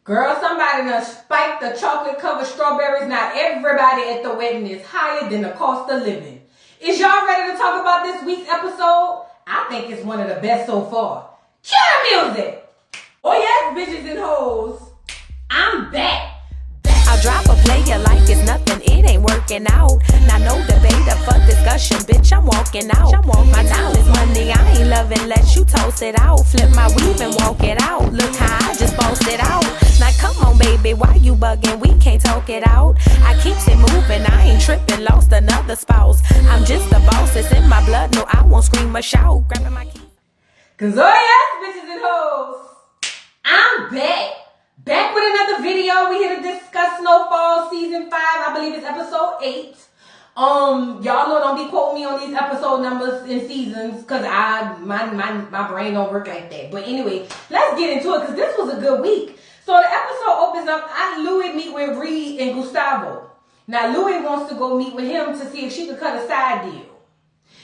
Girl, somebody done spiked the chocolate-covered strawberries. Now everybody at the wedding is higher than the cost of living. Is y'all ready to talk about this week's episode? I think it's one of the best so far. Cue the music! Oh yes, bitches and hoes. I'm back. I'll drop a player like it's nothing, it ain't working out. Now no debate or for discussion, bitch, I'm walking out. My time is money, I ain't loving, let you toast it out. Flip my weave and walk it out, look how I just bossed it out. Now come on baby, why you bugging, we can't talk it out. I keeps it moving, I ain't tripping, lost another spouse. I'm just a boss, it's in my blood, no I won't scream or shout. Grabbing my keys. Cause oh yes, bitches and hoes, I'm back. Back with another video. We here to discuss Snowfall season 5. I believe it's episode 8. Y'all know don't be quoting me on these episode numbers and seasons, cause my brain don't work like that. But anyway, let's get into it, cause this was a good week. So the episode opens up. Louie meet with Reed and Gustavo. Now Louie wants to go meet with him to see if she could cut a side deal.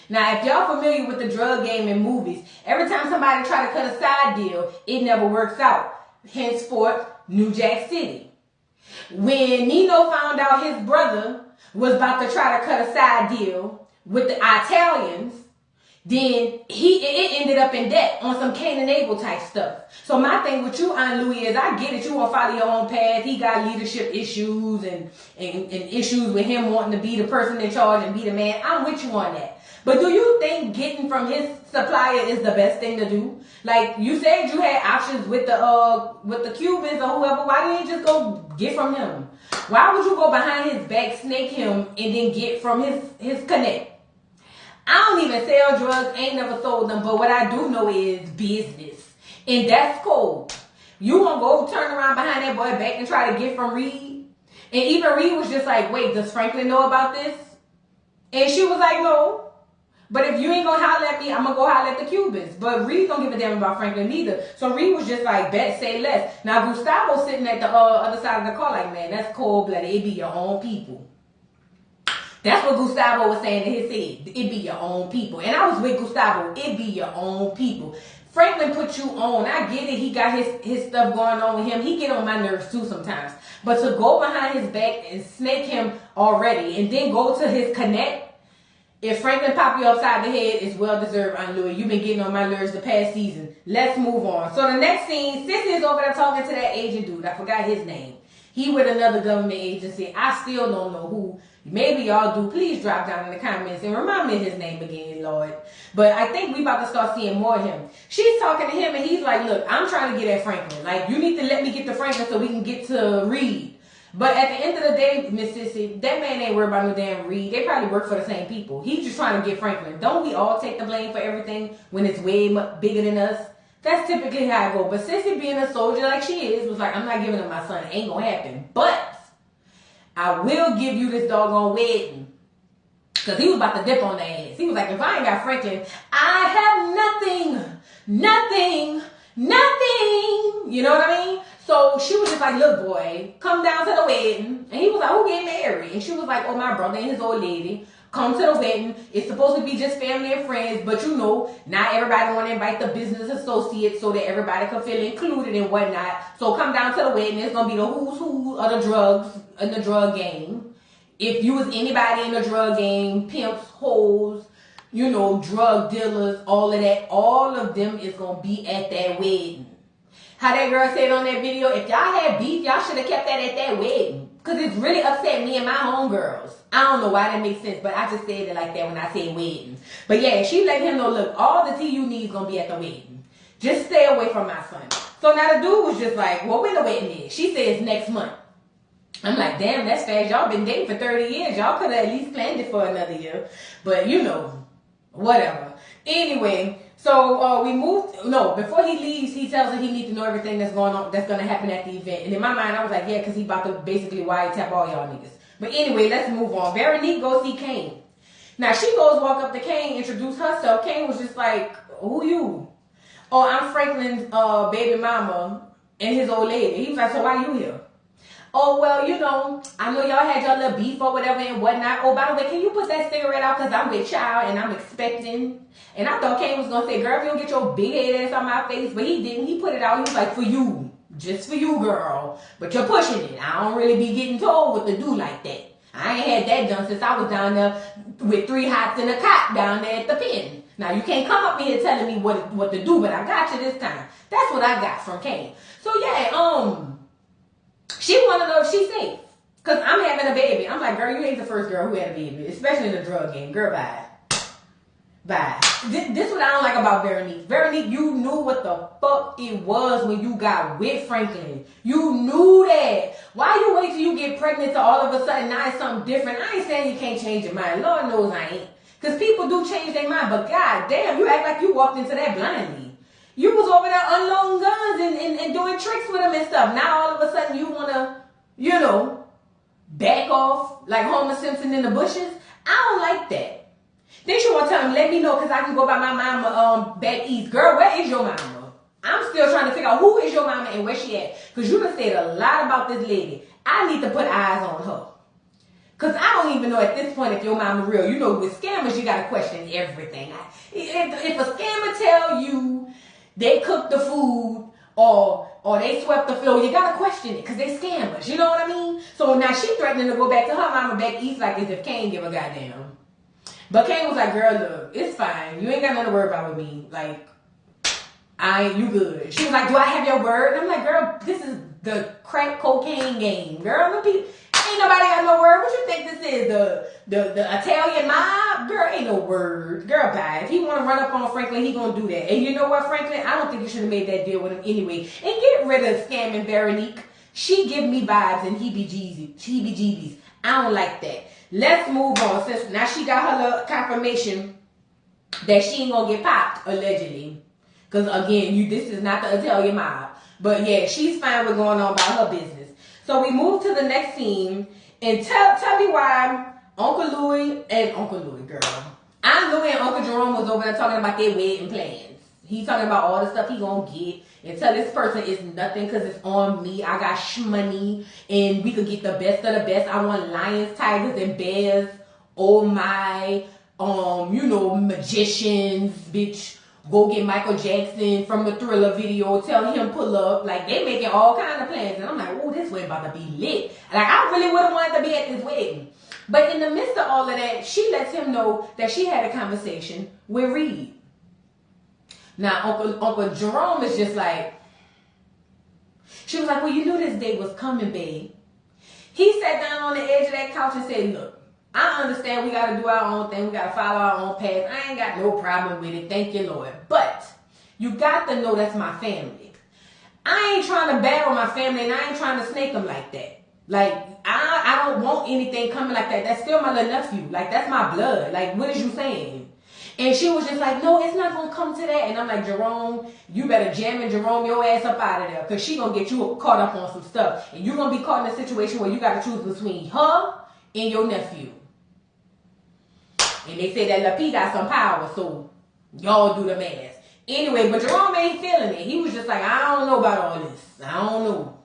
Now, if y'all familiar with the drug game in movies, every time somebody try to cut a side deal, it never works out. Henceforth, New Jack City. When Nino found out his brother was about to try to cut a side deal with the Italians, then it ended up in debt on some Cain and Abel type stuff. So my thing with you, Aunt Louie, is I get it. You want to follow your own path. He got leadership issues and issues with him wanting to be the person in charge and be the man. I'm with you on that. But do you think getting from his supplier is the best thing to do? Like you said, you had options with the Cubans or whoever. Why didn't you just go get from him? Why would you go behind his back, snake him, and then get from his connect? I don't even sell drugs, ain't never sold them, but what I do know is business. And that's cool. You gonna go turn around behind that boy back and try to get from Reed? And even Reed was just like, wait, does Franklin know about this? And she was like, no. But if you ain't gonna holler at me, I'm gonna go holler at the Cubans. But Reed don't give a damn about Franklin either. So Reed was just like, bet, say less. Now Gustavo sitting at the other side of the car like, man, that's cold-blooded. It be your own people. That's what Gustavo was saying in his head. It be your own people. And I was with Gustavo. It be your own people. Franklin put you on. I get it. He got his stuff going on with him. He get on my nerves too sometimes. But to go behind his back and snake him already and then go to his connect, if Franklin pop you upside the head, it's well deserved, Aunt Louie. You've been getting on my nerves the past season. Let's move on. So the next scene, Sissy is over there talking to that agent dude. I forgot his name. He with another government agency. I still don't know who. Maybe y'all do. Please drop down in the comments and remind me of his name again, Lord. But I think we about to start seeing more of him. She's talking to him and he's like, look, I'm trying to get at Franklin. Like, you need to let me get to Franklin so we can get to Reed. But at the end of the day, Miss Sissy, that man ain't worried about no damn Reed. They probably work for the same people. He's just trying to get Franklin. Don't we all take the blame for everything when it's way bigger than us? That's typically how I go. But Sissy, being a soldier like she is, was like, I'm not giving him my son. Ain't gonna happen. But I will give you this doggone wedding. Because he was about to dip on the ass. He was like, if I ain't got Franklin, I have nothing. Nothing. Nothing. You know what I mean? So she was just like, look, boy, come down to the wedding. And he was like, who get married? And she was like, oh, my brother and his old lady. Come to the wedding. It's supposed to be just family and friends. But you know, not everybody want to invite the business associates so that everybody can feel included and whatnot. So come down to the wedding. It's going to be the who's who of the drugs in the drug game. If you was anybody in the drug game, pimps, hoes, you know, drug dealers, all of that, all of them is going to be at that wedding. How that girl said on that video, if y'all had beef, y'all should have kept that at that wedding. Because it's really upset me and my homegirls. I don't know why that makes sense, but I just said it like that when I said wedding. But yeah, she let him know, look, all the tea you need is going to be at the wedding. Just stay away from my son. So now the dude was just like, well, when the wedding is? She says next month. I'm like, damn, that's fast. Y'all been dating for 30 years. Y'all could have at least planned it for another year. But, you know, whatever. Anyway, so we moved. No, before he leaves, he tells her he needs to know everything that's going on, that's going to happen at the event. And in my mind, I was like, yeah, because he about to basically wiretap all y'all niggas. But anyway, let's move on. Veronique goes see Kane. Now, she goes walk up to Kane, introduce herself. Kane was just like, who you? Oh, I'm Franklin's baby mama and his old lady. He was like, so why you here? Oh, well, you know, I know y'all had your little beef or whatever and whatnot. Oh, by the way, can you put that cigarette out because I'm with child and I'm expecting? And I thought Kane was going to say, girl, if you don't get your big head ass on my face. But he didn't. He put it out. He was like, for you, just for you, girl. But you're pushing it. I don't really be getting told what to do like that. I ain't had that done since I was down there with 3 hots and a cot down there at the pen. Now, you can't come up here telling me what to do, but I got you this time. That's what I got from Kane. So, yeah, she want to know if she's safe. Because I'm having a baby. I'm like, girl, you ain't the first girl who had a baby, especially in the drug game. Girl, bye. Bye. This what I don't like about Veronique. Veronique, you knew what the fuck it was when you got with Franklin. You knew that. Why you wait till you get pregnant to all of a sudden now it's something different? I ain't saying you can't change your mind. Lord knows I ain't. Because people do change their mind. But god damn, you act like you walked into that blindly. You was over there unloading guns and doing tricks with them and stuff. Now all of a sudden you want to, back off like Homer Simpson in the bushes. I don't like that. Then she want to tell him, let me know because I can go by my mama back east. Girl, where is your mama? I'm still trying to figure out who is your mama and where she at. Because you done said a lot about this lady. I need to put eyes on her. Because I don't even know at this point if your mama real. You know, with scammers, you got to question everything. If a scammer tell you they cooked the food or they swept the floor, you got to question it because they scammers. You know what I mean? So now she threatening to go back to her mama back east like as if Kane give a goddamn. But Kane was like, girl, look, it's fine. You ain't got nothing to worry about with me. Like, you good. She was like, do I have your word? And I'm like, girl, this is the crack cocaine game. Girl, ain't nobody got no word. What you think this is? The Italian mob? Girl, ain't no word. Girl, bye. If he want to run up on Franklin, he gonna do that. And you know what, Franklin? I don't think you should have made that deal with him anyway. And get rid of scamming Veronique. She give me vibes and heebie-jeebies. I don't like that. Let's move on. Since now she got her little confirmation that she ain't gonna get popped, allegedly. Because again, this is not the Italian mob. But yeah, she's fine with going on about her business. So we move to the next scene. And tell me why Uncle Louie, girl. Aunt Louie and Uncle Jerome was over there talking about their wedding plans. He's talking about all the stuff he gonna get. And tell this person it's nothing because it's on me. I got shmoney and we could get the best of the best. I want lions, tigers, and bears. Oh my, magicians, bitch. Go get Michael Jackson from the Thriller video. Tell him pull up. Like, they making all kind of plans. And I'm like, oh, this wedding about to be lit. Like, I really would have wanted to be at this wedding. But in the midst of all of that, she lets him know that she had a conversation with Reed. Now, Uncle Jerome is just like, she was like, well, you knew this day was coming, babe. He sat down on the edge of that couch and said, look, I understand we got to do our own thing. We got to follow our own path. I ain't got no problem with it. Thank you, Lord. But you got to know that's my family. I ain't trying to battle my family and I ain't trying to snake them like that. Like, I don't want anything coming like that. That's still my little nephew. Like, that's my blood. Like, what is you saying? And she was just like, no, it's not going to come to that. And I'm like, Jerome, you better jam and Jerome your ass up out of there. Because she going to get you caught up on some stuff. And you're going to be caught in a situation where you got to choose between her and your nephew. And they say that LaP got some power. So y'all do the math. Anyway, but Jerome ain't feeling it. He was just like, I don't know about all this. I don't know.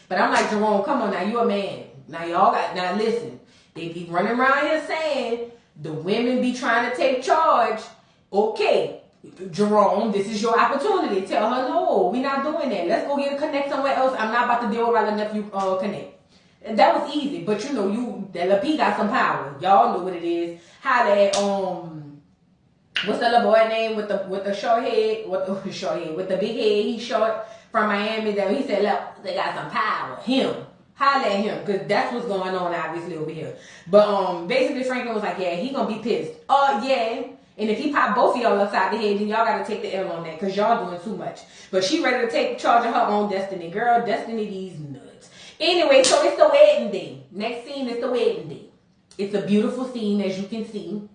But I'm like, Jerome, come on now. You a man. Now listen. They be running around here saying the women be trying to take charge. Okay, Jerome, this is your opportunity. Tell her, no, we not doing that. Let's go get a connect somewhere else. I'm not about to deal with our nephew connect. And that was easy. But you know, that LaP got some power. Y'all know what it is. How that, what's the little boy name with the short head? With the big head. He's short from Miami. That he said, look, they got some power. Him. Holla at him, because that's what's going on obviously over here. But basically Franklin was like, yeah, he gonna be pissed. Yeah. And if he pop both of y'all upside the head, then y'all gotta take the L on that, because y'all doing too much. But she ready to take charge of her own destiny. Girl, destiny these nuts. Anyway, so it's the wedding day. Next scene is the wedding day. It's a beautiful scene, as you can see.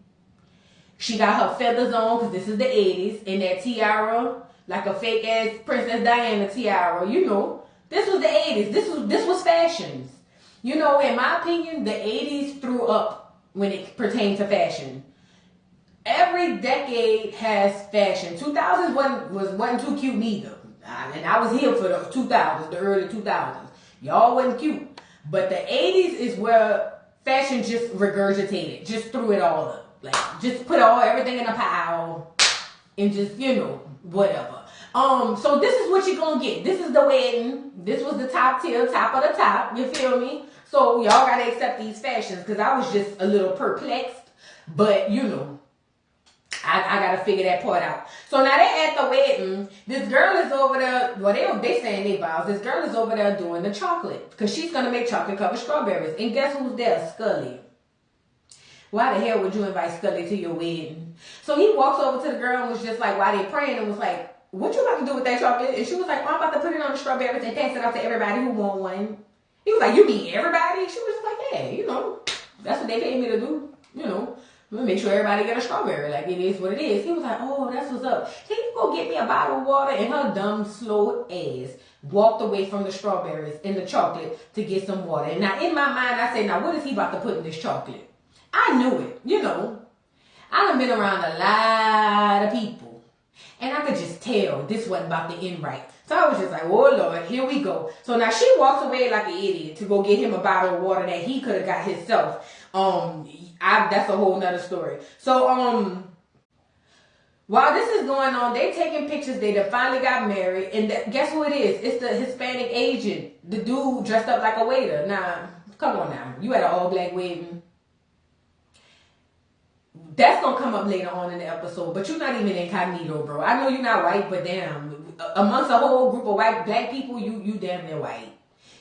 She got her feathers on, because this is the 80s, and that tiara, like a fake ass Princess Diana tiara, you know. This was the 80s. This was fashions. You know, in my opinion, the 80s threw up when it pertained to fashion. Every decade has fashion. 2000s wasn't too cute neither. And I was here for the 2000s, the early 2000s. Y'all wasn't cute. But the 80s is where fashion just regurgitated. Just threw it all up. Like, just put everything in a pile and just, whatever. So this is what you're gonna get. This is the wedding. This was the top tier, top of the top. You feel me? So y'all gotta accept these fashions because I was just a little perplexed. But you know, I gotta figure that part out. So now they at the wedding. This girl is over there. Well, they saying they vows. This girl is over there doing the chocolate because she's gonna make chocolate covered strawberries. And guess who's there? Scully. Why the hell would you invite Scully to your wedding? So he walks over to the girl and was just like, while they praying, and was like, what you about to do with that chocolate? And she was like, oh, I'm about to put it on the strawberries and pass it out to everybody who want one. He was like, you mean everybody? She was just like, yeah, you know, that's what they paid me to do. You know, make sure everybody get a strawberry. Like, it is what it is. He was like, oh, that's what's up. Can you go get me a bottle of water? And her dumb, slow ass walked away from the strawberries and the chocolate to get some water. And now, in my mind, I said, now, what is he about to put in this chocolate? I knew it. You know, I done been around a lot of people. And I could just tell this wasn't about to end right. So I was just like, oh, Lord, here we go. So now she walks away like an idiot to go get him a bottle of water that he could have got himself. That's a whole nother story. So, while this is going on, they taking pictures. They done finally got married. And guess who it is? It's the Hispanic agent. The dude dressed up like a waiter. Nah, come on now. You at an all-black wedding. That's going to come up later on in the episode. But you're not even incognito, bro. I know you're not white, but damn. Amongst a whole group of black people, you damn near white.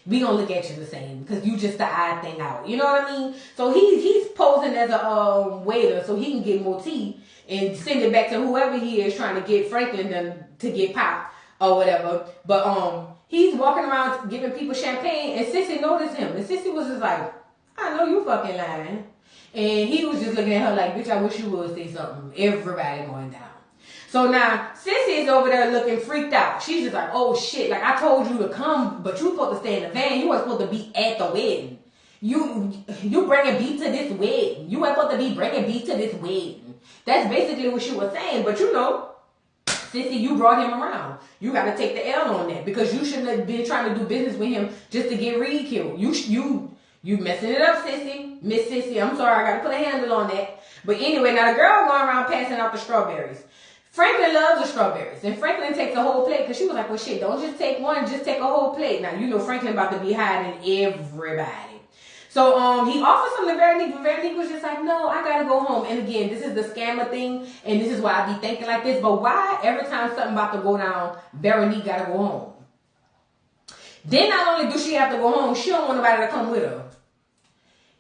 We gonna look at you the same because you just the odd thing out. You know what I mean? So he's posing as a waiter so he can get more tea and send it back to whoever he is trying to get Franklin to get popped or whatever. But he's walking around giving people champagne and Sissy noticed him. And Sissy was just like, I know you fucking lying. And he was just looking at her like, bitch, I wish you would say something. Everybody going down. So now, Sissy is over there looking freaked out. She's just like, oh shit, like I told you to come, but you supposed to stay in the van. You weren't supposed to be at the wedding. You bringing beef to this wedding. You weren't supposed to be bringing beef to this wedding. That's basically what she was saying. But you know, Sissy, you brought him around. You got to take the L on that because you shouldn't have been trying to do business with him just to get Reed killed. You messing it up, Sissy. Miss Sissy, I'm sorry, I got to put a handle on that. But anyway, now the girl going around passing out the strawberries. Franklin loves the strawberries. And Franklin takes a whole plate because she was like, well, shit, don't just take one, just take a whole plate. Now, you know Franklin about to be hiding everybody. So he offers some to Veronique, but Veronique was just like, no, I got to go home. And again, this is the scammer thing, and this is why I be thinking like this. But why every time something about to go down, Veronique got to go home? Then not only do she have to go home, she don't want nobody to come with her.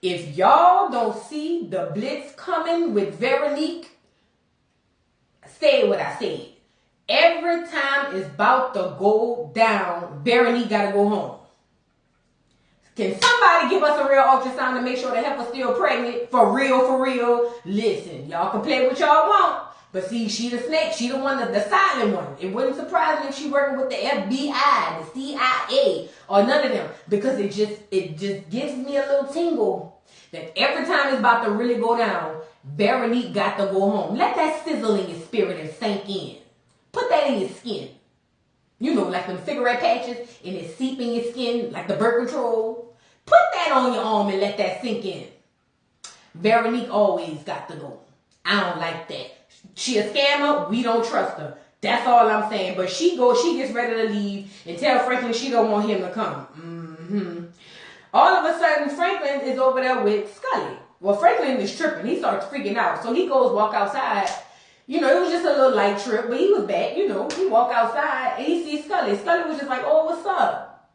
If y'all don't see the blitz coming with Veronique, say what I said. Every time it's about to go down, Veronique got to go home. Can somebody give us a real ultrasound to make sure the heifer's still pregnant? For real. Listen, y'all can play what y'all want. But see, she the snake. She the one, the silent one. It wouldn't surprise me if she working with the FBI, the CIA, or none of them. Because it just gives me a little tingle that every time it's about to really go down, Veronique got to go home. Let that sizzle in your spirit and sink in. Put that in your skin. You know, like them cigarette patches and it seep in your skin like the birth control. Put that on your arm and let that sink in. Veronique always got to go. I don't like that. She a scammer. We don't trust her. That's all I'm saying. But she gets ready to leave and tell Franklin she don't want him to come. All of a sudden, Franklin is over there with Scully. Well, Franklin is tripping. He starts freaking out. So he goes walk outside. You know, it was just a little light trip, but he was back. You know, he walked outside and he sees Scully. Scully was just like, oh, what's up?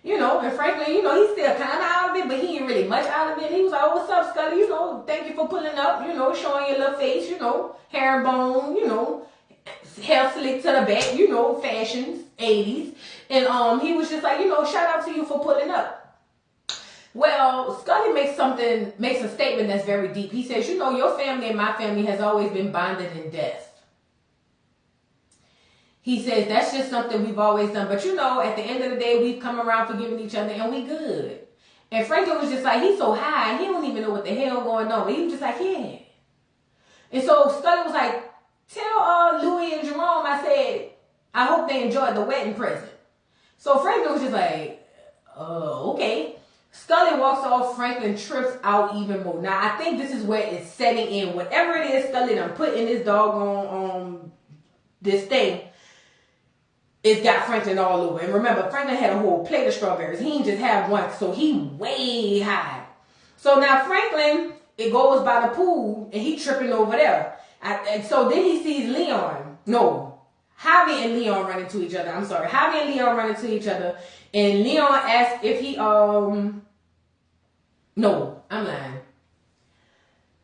You know, and Franklin, you know, he's still kind of out of it, but he ain't really much out of it. And he was like, oh, what's up, Scully? You know, thank you for pulling up, you know, showing your little face, you know, hair and bone, you know, hair slick to the back, you know, fashions, 80s. And he was just like, you know, shout out to you for pulling up. Well, Scully makes a statement that's very deep. He says, you know, your family and my family has always been bonded in death. He says, that's just something we've always done. But you know, at the end of the day, we've come around forgiving each other and we good. And Franklin was just like, he's so high, he don't even know what the hell going on. But he was just like, yeah. And so Scully was like, tell Louie and Jerome, I said, I hope they enjoyed the wedding present. So Franklin was just like, okay. Scully walks off, Franklin trips out even more. Now, I think this is where it's setting in. Whatever it is Scully done put in this doggone, this thing, it got Franklin all over. And remember, Franklin had a whole plate of strawberries. He didn't just have one, so he way high. So now Franklin, it goes by the pool, and he tripping over there. And so then he sees Leon. No, Javi and Leon run into each other. I'm sorry. Javi and Leon run into each other. And Leon asks if he, no, I'm lying.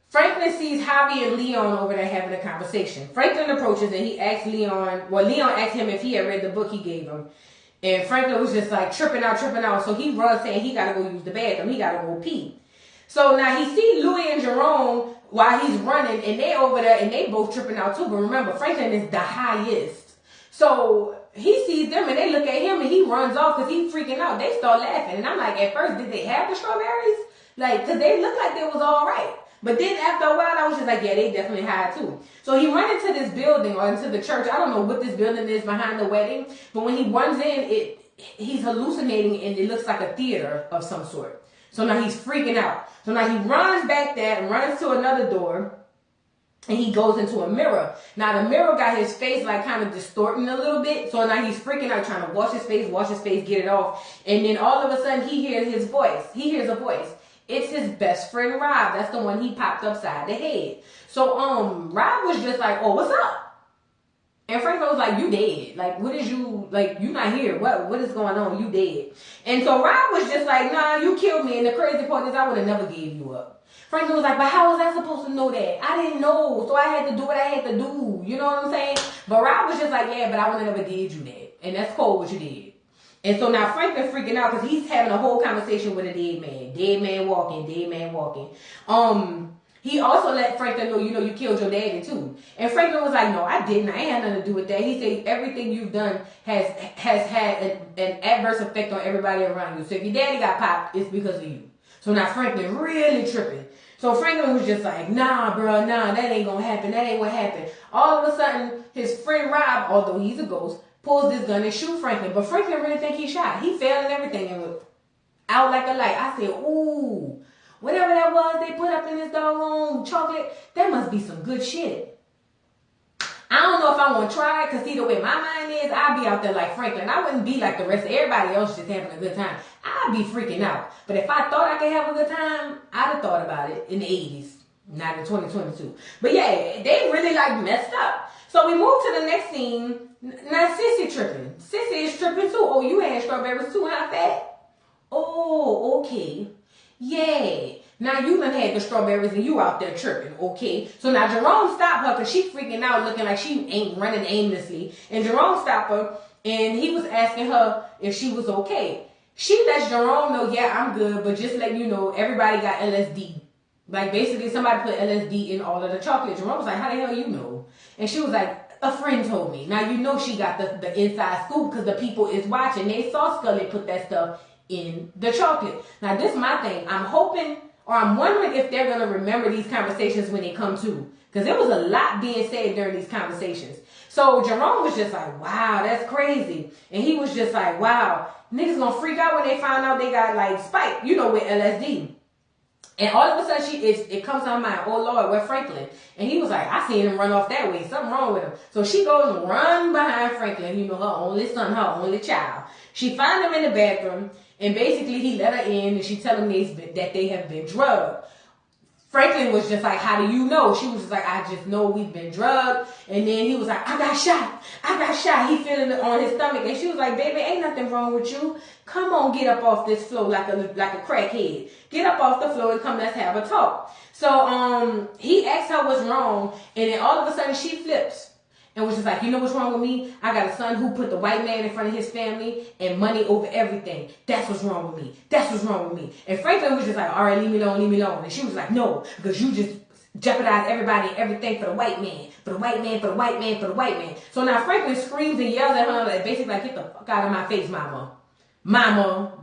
Franklin sees Javi and Leon over there having a conversation. Franklin approaches and he asks Leon, Leon asked him if he had read the book he gave him. And Franklin was just like tripping out. So he runs saying he got to go use the bathroom. He got to go pee. So now he sees Louie and Jerome while he's running, and they over there, and they both tripping out too. But remember, Franklin is the highest. So he sees them, and they look at him, and he runs off because he's freaking out. They start laughing. And I'm like, at first, did they have the strawberries? Like, because they looked like they was all right. But then after a while, I was just like, yeah, they definitely high too. So he ran into this building or into the church. I don't know what this building is behind the wedding. But when he runs in, he's hallucinating, and it looks like a theater of some sort. So now he's freaking out. So now he runs back there and runs to another door. And he goes into a mirror. Now the mirror got his face like kind of distorting a little bit. So now he's freaking out trying to wash his face, get it off. And then all of a sudden he hears his voice. He hears a voice. It's his best friend Rob. That's the one he popped upside the head. So Rob was just like, oh, what's up? And Franklin was like, you dead. Like, what is you, like, you not here. What is going on? You dead. And so Rob was just like, nah, you killed me. And the crazy part is I would have never gave you up. Franklin was like, but how was I supposed to know that? I didn't know. So I had to do what I had to do. You know what I'm saying? But Rob was just like, yeah, but I would have never did you that. And that's cold what you did. And so now Franklin freaking out because he's having a whole conversation with a dead man. Dead man walking. He also let Franklin know, you killed your daddy too. And Franklin was like, no, I didn't. I ain't had nothing to do with that. He said everything you've done has had an adverse effect on everybody around you. So if your daddy got popped, it's because of you. So now Franklin really tripping. So Franklin was just like, nah, bro, nah, that ain't gonna happen. That ain't what happened. All of a sudden, his friend Rob, although he's a ghost, pulls this gun and shoots Franklin. But Franklin really think he shot. He fell and everything and was out like a light. I said, ooh. Whatever that was they put up in this doggone chocolate, that must be some good shit. I don't know if I want to try it, because see, the way my mind is, I'd be out there like Franklin. I wouldn't be like the rest of everybody else just having a good time. I'd be freaking out. But if I thought I could have a good time, I'd have thought about it in the 80s, not in 2022. But yeah, they really like messed up. So we move to the next scene. Now Sissy tripping. Sissy is tripping too. Oh, you had strawberries too, huh, Fat? Oh, okay. Yeah. Now you done had the strawberries and you out there tripping, okay? So now Jerome stopped her because she freaking out looking like she ain't running aimlessly. And Jerome stopped her and he was asking her if she was okay. She lets Jerome know, yeah, I'm good, but just let you know, everybody got LSD. Like basically somebody put LSD in all of the chocolate. Jerome was like, how the hell you know? And she was like, a friend told me. Now you know she got the inside scoop because the people is watching. They saw Scully put that stuff in the chocolate. Now this is my thing. I'm hoping, or I'm wondering if they're going to remember these conversations when they come to. Because there was a lot being said during these conversations. So Jerome was just like, wow, that's crazy. And he was just like, wow, niggas going to freak out when they find out they got like spike, with LSD. And all of a sudden, it comes to her mind, oh Lord, where Franklin? And he was like, I seen him run off that way. Something wrong with him. So she goes and run behind Franklin, her only son, her only child. She finds him in the bathroom. And basically, he let her in, and she tell him that they have been drugged. Franklin was just like, how do you know? She was just like, I just know we've been drugged. And then he was like, I got shot. He feeling it on his stomach. And she was like, baby, ain't nothing wrong with you. Come on, get up off this floor like a crackhead. Get up off the floor and come, let's have a talk. So he asked her what's wrong. And then all of a sudden, she flips. And was just like, you know what's wrong with me? I got a son who put the white man in front of his family and money over everything. That's what's wrong with me. That's what's wrong with me. And Franklin was just like, all right, leave me alone. And she was like, no, because you just jeopardize everybody and everything for the white man. For the white man. So now Franklin screams and yells at her, like, basically like, get the fuck out of my face, mama. Mama,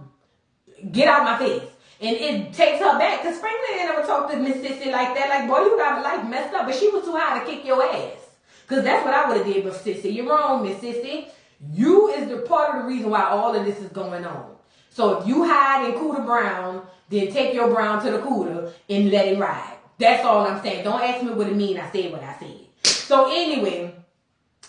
get out my face. And it takes her back, because Franklin ain't never talked to Miss Sissy like that. Like, boy, you got life messed up. But she was too high to kick your ass. Because that's what I would have did with Sissy. You're wrong, Miss Sissy. You is the part of the reason why all of this is going on. So if you hide in Cooter Brown, then take your Brown to the Cooter and let it ride. That's all I'm saying. Don't ask me what it means. I said what I said. So anyway,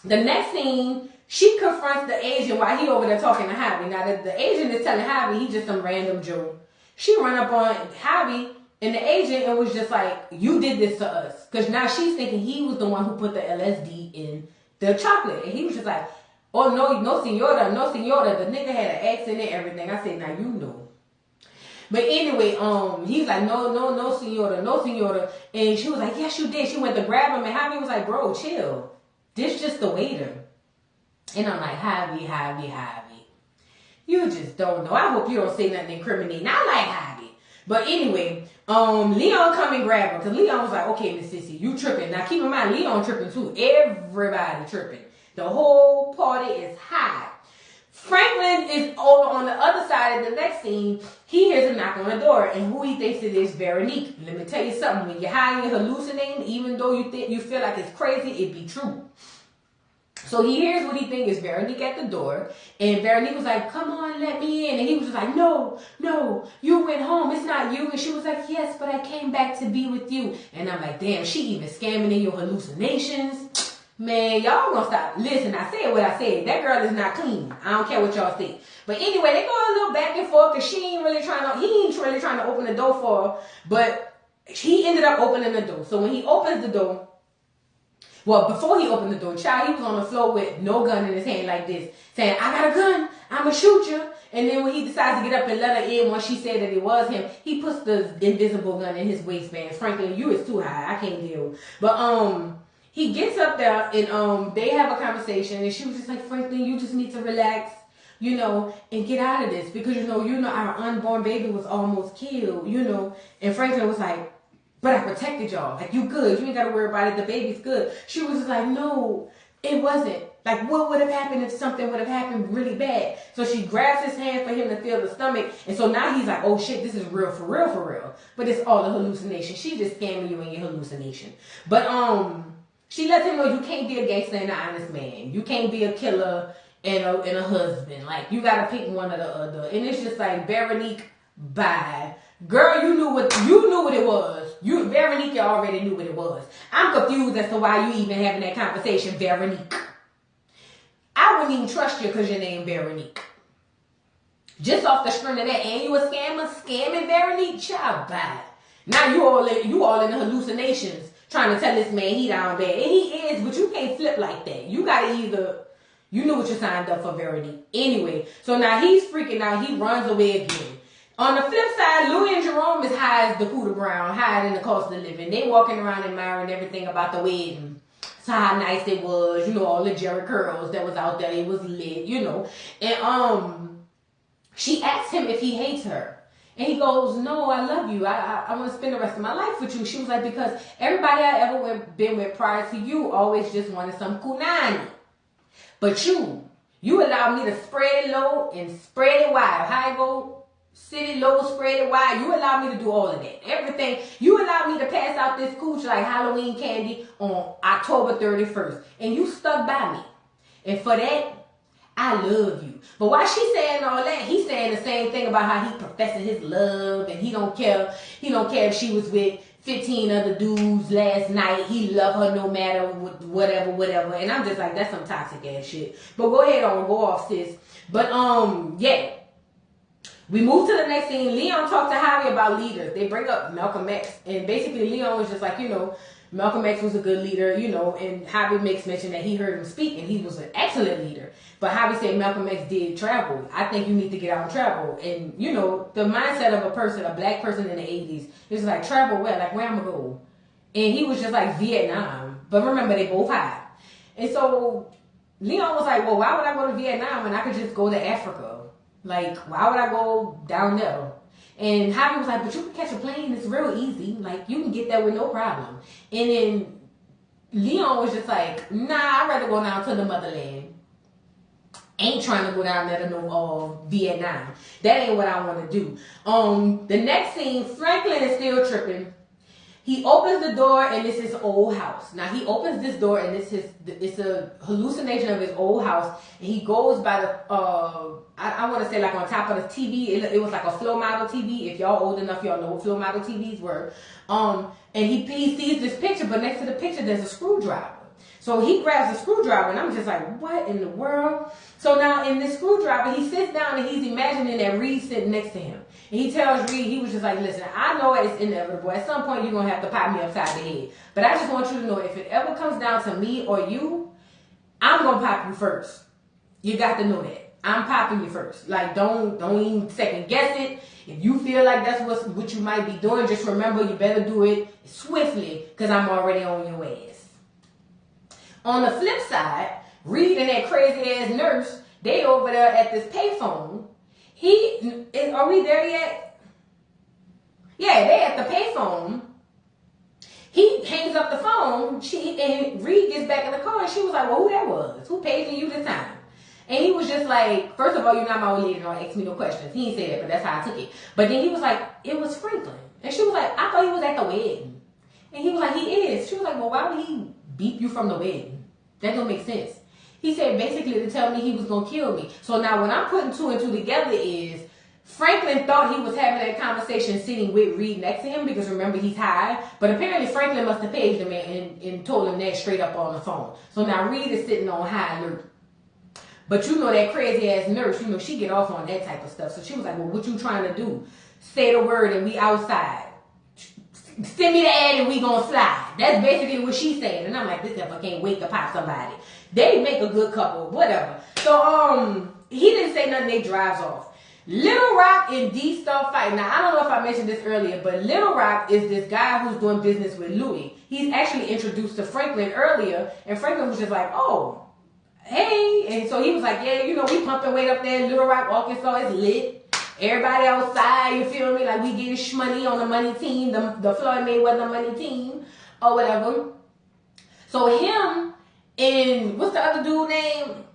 the next scene, she confronts the Asian while he over there talking to Javi. Now, the Asian is telling Javi he just some random Joe. She run up on Javi and the agent and was just like, you did this to us. Because now she's thinking he was the one who put the LSD in the chocolate. And he was just like, oh, no, senora, no, senora. The nigga had an accent and everything. I said, now you know. But anyway, he's like, no, senora, no, senora. And she was like, yes, you did. She went to grab him and Javi was like, bro, chill. This just the waiter. And I'm like, Javi. You just don't know. I hope you don't say nothing incriminating. I like Javi. But anyway, Leon come and grab her. Because Leon was like, okay, Miss Sissy, you tripping. Now keep in mind, Leon tripping too. Everybody tripping. The whole party is high. Franklin is over on the other side of the next scene. He hears a knock on the door. And who he thinks it is, Veronique. Let me tell you something. When you're high and you're hallucinating, even though you feel like it's crazy, it be true. So he hears what he thinks is Veronique at the door. And Veronique was like, come on, let me in. And he was just like, no, you went home. It's not you. And she was like, yes, but I came back to be with you. And I'm like, damn, she even scamming in your hallucinations. Man, y'all gonna stop. Listen, I said what I said. That girl is not clean. I don't care what y'all say. But anyway, they go a little back and forth because he ain't really trying to open the door for her. But he ended up opening the door. So when he opens the door, well, before he opened the door, child, he was on the floor with no gun in his hand like this, saying, I got a gun, I'ma shoot you. And then when he decides to get up and let her in, once she said that it was him, he puts the invisible gun in his waistband. Franklin, you is too high, I can't deal. But he gets up there and they have a conversation and she was just like, Franklin, you just need to relax, and get out of this. Because, our unborn baby was almost killed, And Franklin was like, but I protected y'all. Like, you good. You ain't got to worry about it. The baby's good. She was just like, no, it wasn't. Like, what would have happened if something would have happened really bad? So she grabs his hand for him to feel the stomach. And so now he's like, oh, shit, this is real, for real, for real. But it's all a hallucination. She's just scamming you in your hallucination. But she lets him know you can't be a gangster and an honest man. You can't be a killer and a husband. Like, you got to pick one or the other. And it's just like, Veronique, bye. Girl, you knew what it was. Veronique already knew what it was. I'm confused as to why you even having that conversation, Veronique. I wouldn't even trust you because your name Veronique. Just off the string of that, and you a scammer, scamming Veronique, child, bye. Now you all in the hallucinations, trying to tell this man he down bad, and he is, but you can't flip like that. You gotta either, you knew what you signed up for, Veronique. Anyway, so now he's freaking out. He runs away again. On the flip side, Louie and Jerome is high as the Cooter Brown, higher than the cost of living. They walking around admiring everything about the wedding. So how nice it was, all the Jerry curls that was out there. It was lit, And she asked him if he hates her. And he goes, no, I love you. I want to spend the rest of my life with you. She was like, because everybody I ever been with prior to you always just wanted some kunani. But you allowed me to spread it low and spread it wide. How I go? City low, spread it wide. You allowed me to do all of that. Everything. You allowed me to pass out this cooch like Halloween candy on October 31st. And you stuck by me. And for that, I love you. But while she's saying all that, he's saying the same thing about how he professing his love and he don't care. He don't care if she was with 15 other dudes last night. He love her no matter whatever. And I'm just like, that's some toxic ass shit. But go ahead on, go off, sis. But yeah. We move to the next scene. Leon talked to Javi about leaders. They bring up Malcolm X. And basically Leon was just like, Malcolm X was a good leader, and Javi makes mention that he heard him speak and he was an excellent leader. But Javi said Malcolm X did travel. I think you need to get out and travel. And, the mindset of a black person in the 80s, is like, travel where? Like, where I'm going to go? And he was just like, Vietnam. But remember, they both high. And so Leon was like, well, why would I go to Vietnam when I could just go to Africa? Like, why would I go down there? And Javi was like, but you can catch a plane. It's real easy. Like, you can get there with no problem. And then Leon was just like, nah, I'd rather go down to the motherland. Ain't trying to go down there to no Vietnam. That ain't what I want to do. The next scene, Franklin is still tripping. He opens the door and it's his old house. Now he opens this door and it's a hallucination of his old house. And he goes by the I want to say like on top of the TV. It was like a flow model TV. If y'all old enough, y'all know what flow model TVs were. And he sees this picture, but next to the picture there's a screwdriver. So he grabs a screwdriver, and I'm just like, what in the world? So now in this screwdriver, he sits down and he's imagining that Reed sitting next to him. And he tells Reed, he was just like, listen, I know it's inevitable. At some point, you're going to have to pop me upside the head. But I just want you to know, if it ever comes down to me or you, I'm going to pop you first. You got to know that. I'm popping you first. Like, don't even second guess it. If you feel like that's what you might be doing, just remember you better do it swiftly, because I'm already on your ass. On the flip side, Reed and that crazy ass nurse, they over there at this payphone. Are we there yet? Yeah, they at the payphone. He hangs up the phone. And Reed gets back in the car, and she was like, well, who that was? Who paging you this time? And he was just like, first of all, you're not my old lady, don't ask me no questions. He didn't say that, but that's how I took it. But then he was like, it was Franklin. And she was like, I thought he was at the wedding. And he was like, he is. She was like, well, why would he beep you from the wedding? That don't make sense. He said basically to tell me he was going to kill me. So now what I'm putting two and two together is Franklin thought he was having that conversation sitting with Reed next to him, because remember, he's high. But apparently Franklin must have paged him and told him that straight up on the phone. So now Reed is sitting on high alert. But you know that crazy ass nurse, you know, she get off on that type of stuff. So she was like, well, what you trying to do? Say the word and we outside. Send me the ad and we gonna slide. That's basically what she's saying. And I'm like, this heifer can't wait to pop somebody. They make a good couple, whatever. So he didn't say nothing, they drives off. Little Rock and D start fighting. Now I don't know if I mentioned this earlier, but Little Rock is this guy who's doing business with Louie. He's actually introduced to Franklin earlier, and Franklin was just like, oh, hey. And so he was like, yeah, you know, we pumping weight up there in Little Rock, Arkansas. It's lit. Everybody outside, you feel me? Like, we getting shmoney on the money team, the Floyd Mayweather money team, or whatever. So him and, what's the other dude name?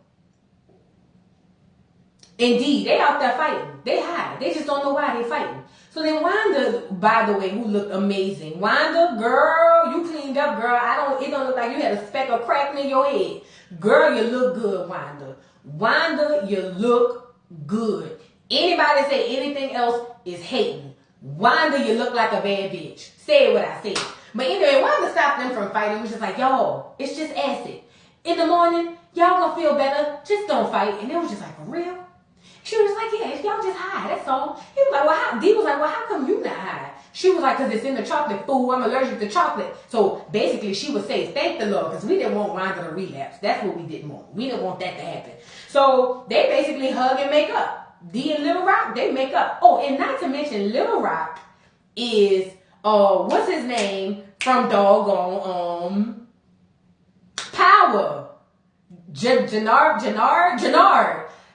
Indeed, they out there fighting. They high. They just don't know why they fighting. So then Wanda, by the way, who looked amazing. Wanda, girl, you cleaned up, girl. It don't look like you had a speck of crack in your head. Girl, you look good, Wanda. Wanda, you look good. Anybody say anything else is hating. Wanda, you look like a bad bitch. Say what I said. But anyway, Wanda stopped them from fighting. It was just like, yo, it's just acid. In the morning, y'all gonna feel better. Just don't fight. And it was just like, for real? She was like, yeah, y'all just high, that's all. He was like, well, how? D was like, well, how come you not high? She was like, because it's in the chocolate, fool. I'm allergic to chocolate. So basically, she would say, thank the Lord, because we didn't want Wanda to relapse. That's what we didn't want. We didn't want that to happen. So they basically hug and make up. D and Little Rock, they make up. Oh, and not to mention, Little Rock is, what's his name from doggone, Power. Jannard.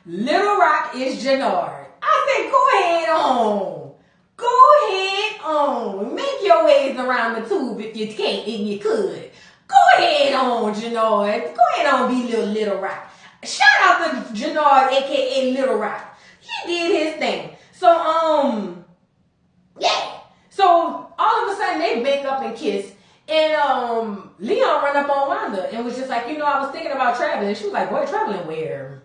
Little Rock is Jannard. I said, go ahead on. Go ahead on. Make your ways around the tube if you can't and you could. Go ahead on, Jannard. Go ahead on, be Little Rock. Shout out to Jannard, a.k.a. Little Rock. He did his thing. So, yeah. So, all of a sudden, they make up and kiss. And, Leon run up on Wanda and was just like, you know, I was thinking about traveling. And she was like, boy, traveling where?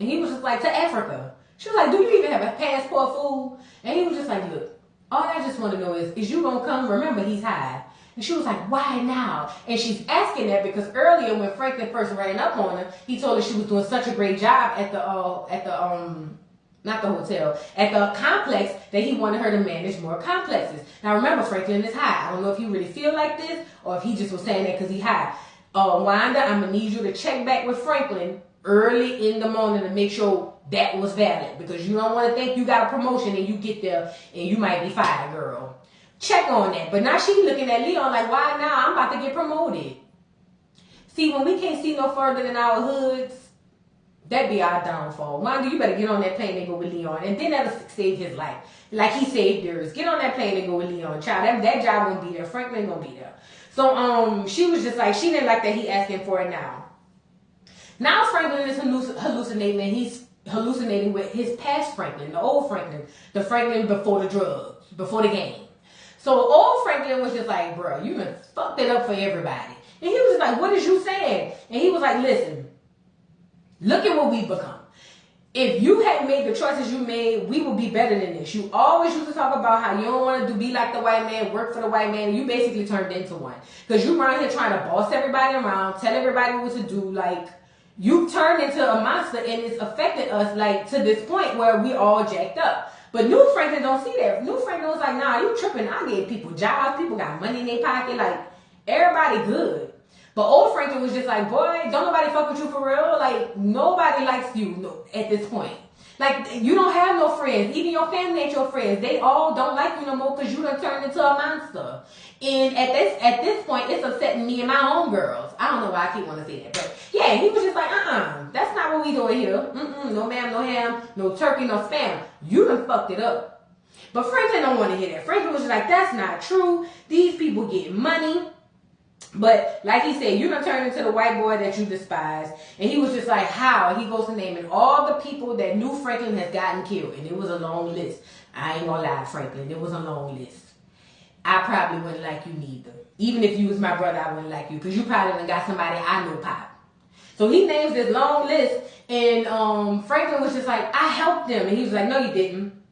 And he was just like, to Africa. She was like, do you even have a passport, fool? And he was just like, look, all I just want to know is you going to come? Remember, he's high. And she was like, why now? And she's asking that because earlier when Franklin first ran up on her, he told her she was doing such a great job at the not the hotel, at the complex, that he wanted her to manage more complexes. Now remember, Franklin is high. I don't know if he really feel like this or if he just was saying that because he's high. Wanda, I'm going to need you to check back with Franklin early in the morning to make sure that was valid, because you don't want to think you got a promotion and you get there and you might be fired, girl. Check on that. But now she's looking at Leon like, why now? I'm about to get promoted. See, when we can't see no further than our hoods, that'd be our downfall. Wanda, you better get on that plane and go with Leon. And then that'll save his life. Like he saved yours. Get on that plane and go with Leon. Child, that job won't be there. Franklin gonna be there. So, she was just like, she didn't like that he asking for it now. Now Franklin is hallucinating, and he's hallucinating with his past Franklin, the old Franklin, the Franklin before the drugs, before the game. So old Franklin was just like, bro, you done fucked it up for everybody. And he was just like, what is you saying? And he was like, listen, look at what we've become. if you had made the choices you made, we would be better than this. You always used to talk about how you don't want to be like the white man, work for the white man, and you basically turned into one. Because you around here trying to boss everybody around, tell everybody what to do. Like, you've turned into a monster, and it's affected us, like, to this point where we all jacked up. But New Franklin don't see that. New Franklin was like, nah, you tripping. I gave people jobs. People got money in their pocket. Like, everybody good. But old Franklin was just like, boy, don't nobody fuck with you for real. Like, nobody likes you at this point. Like, you don't have no friends. Even your family ain't your friends. They all don't like you no more because you done turned into a monster. And at this point, it's upsetting me and my own girls. I don't know why I keep wanting to say that. But, yeah, he was just like, that's not what we doing here. No ma'am, no ham, no turkey, no spam. You done fucked it up. But Franklin don't want to hear that. Franklin was just like, that's not true. These people get money. But like he said, you done turned into the white boy that you despise. And he was just like, how? He goes to naming all the people that New Franklin has gotten killed. And it was a long list. I ain't gonna lie, Franklin. It was a long list. I probably wouldn't like you neither. Even if you was my brother, I wouldn't like you. Because you probably done got somebody I know pop. So he names this long list. And Franklin was just like, I helped them. And he was like, no, you didn't.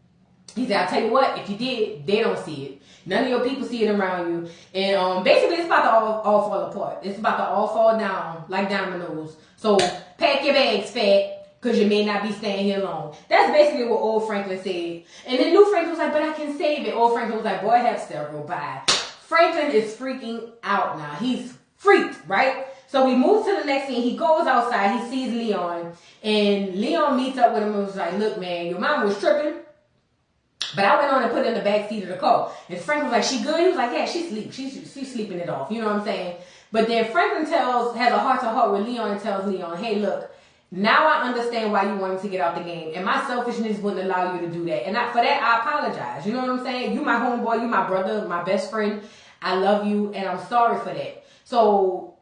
He said, I'll tell you what, if you did, they don't see it. None of your people see it around you. And basically, it's about to all fall apart. It's about to all fall down like dominoes. So pack your bags, fat, because you may not be staying here long. That's basically what old Franklin said. And then New Franklin was like, but I can save it. Old Franklin was like, boy, have several. Bye. Franklin is freaking out now. He's freaked, right? So we move to the next scene. He goes outside. He sees Leon. And Leon meets up with him and was like, look, man, your mom was tripping. But I went on and put her in the back seat of the car. And Franklin was like, she good? He was like, yeah, she sleep. She's sleeping it off. You know what I'm saying? But then Franklin has a heart-to-heart with Leon and tells Leon, hey, look, now I understand why you wanted to get out the game. And my selfishness wouldn't allow you to do that. And for that, I apologize. You know what I'm saying? You my homeboy. You my brother, my best friend. I love you. And I'm sorry for that. So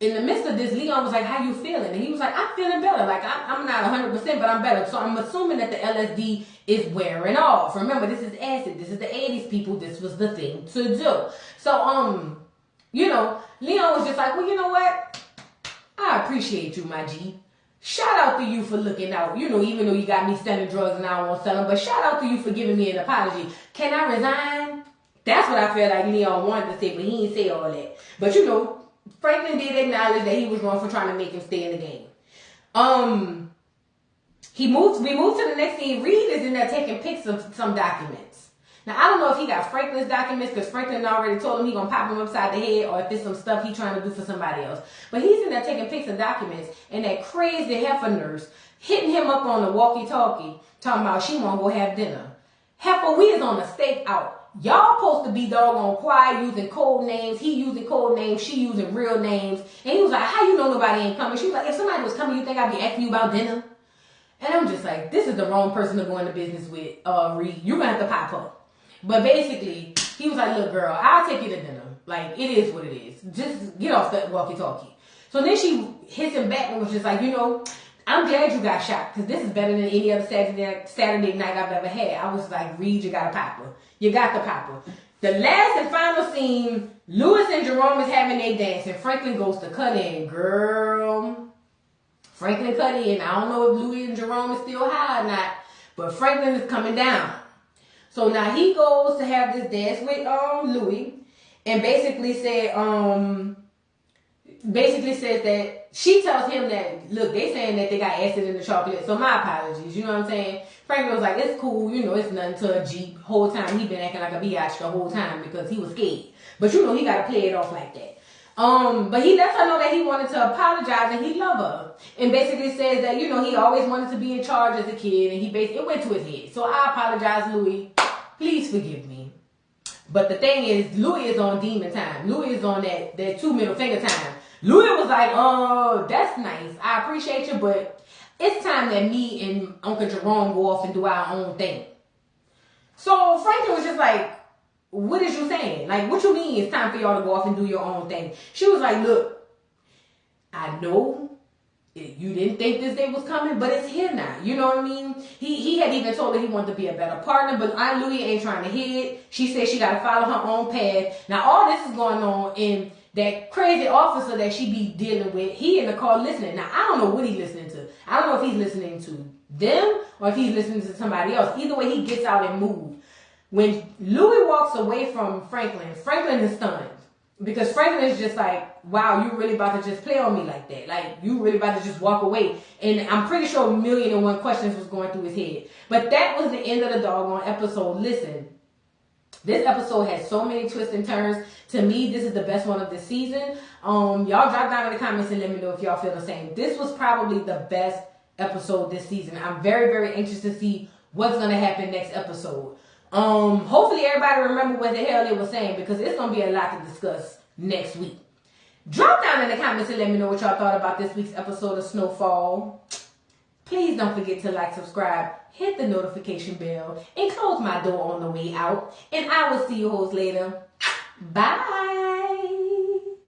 in the midst of this, Leon was like, how you feeling? And he was like, I'm feeling better. Like, I'm not 100%, but I'm better. So I'm assuming that the LSD is wearing off. Remember, this is acid. This is the 80s, people. This was the thing to do. So, you know, Leon was just like, well, you know what? I appreciate you, my G. Shout out to you for looking out. You know, even though you got me selling drugs and I don't want to sell them, but shout out to you for giving me an apology. Can I resign? That's what I feel like Leon wanted to say, but he didn't say all that. But, you know, Franklin did acknowledge that he was wrong for trying to make him stay in the game. We moved to the next scene. Reed is in there taking pics of some documents. Now, I don't know if he got Franklin's documents because Franklin already told him he gonna pop him upside the head, or if it's some stuff he trying to do for somebody else. But he's in there taking pics of documents, and that crazy heifer nurse hitting him up on the walkie-talkie, talking about she wanna go have dinner. Heifer, we is on a stake out. Y'all supposed to be doggone quiet, using code names. He using code names. She using real names. And he was like, how you know nobody ain't coming? She was like, if somebody was coming, you think I'd be asking you about dinner? And I'm just like, this is the wrong person to go into business with, Reed. You're going to have to pop up. But basically, he was like, look, girl, I'll take you to dinner. Like, it is what it is. Just get off that walkie-talkie. So then she hits him back and was just like, you know, I'm glad you got shot because this is better than any other Saturday night I've ever had. I was like, Reed, you got to pop her. You got to pop her. The last and final scene, Louis and Jerome is having their dance and Franklin goes to cut in. Girl, Franklin cut in. I don't know if Louis and Jerome is still high or not, but Franklin is coming down. So now he goes to have this dance with Louis and basically says that she tells him that, look, they saying that they got acid in the chocolate, so my apologies, you know what I'm saying? Franklin was like, it's cool, you know, it's nothing to a Jeep. Whole time he been acting like a biatch the whole time because he was scared. But you know, he got to play it off like that. But he lets her know that he wanted to apologize and he loved her. And basically says that, you know, he always wanted to be in charge as a kid and it went to his head. So I apologize, Louis. Please forgive me. But the thing is, Louis is on demon time. Louis is on that 2 middle finger time. Louis was like, oh, that's nice. I appreciate you, but it's time that me and Uncle Jerome go off and do our own thing. So Franklin was just like, what is you saying? Like, what you mean it's time for y'all to go off and do your own thing? She was like, look, I know you didn't think this day was coming, but it's here now. You know what I mean? He had even told her he wanted to be a better partner, but Aunt Louie ain't trying to hear it. She said she got to follow her own path. Now, all this is going on in that crazy officer that she be dealing with. He in the car listening. Now, I don't know what he's listening to. I don't know if he's listening to them or if he's listening to somebody else. Either way, he gets out and moves. When Louie walks away from Franklin is stunned. Because Franklin is just like, wow, you really about to just play on me like that. Like, you really about to just walk away. And I'm pretty sure 1,000,001 questions was going through his head. But that was the end of the doggone episode. Listen, this episode has so many twists and turns. To me, this is the best one of the season. Y'all drop down in the comments and let me know if y'all feel the same. This was probably the best episode this season. I'm very, very anxious to see what's going to happen next episode. Hopefully everybody remember what the hell they were saying because it's going to be a lot to discuss next week. Drop down in the comments and let me know what y'all thought about this week's episode of Snowfall. Please don't forget to like, subscribe, hit the notification bell, and close my door on the way out. And I will see you hoes later. Bye.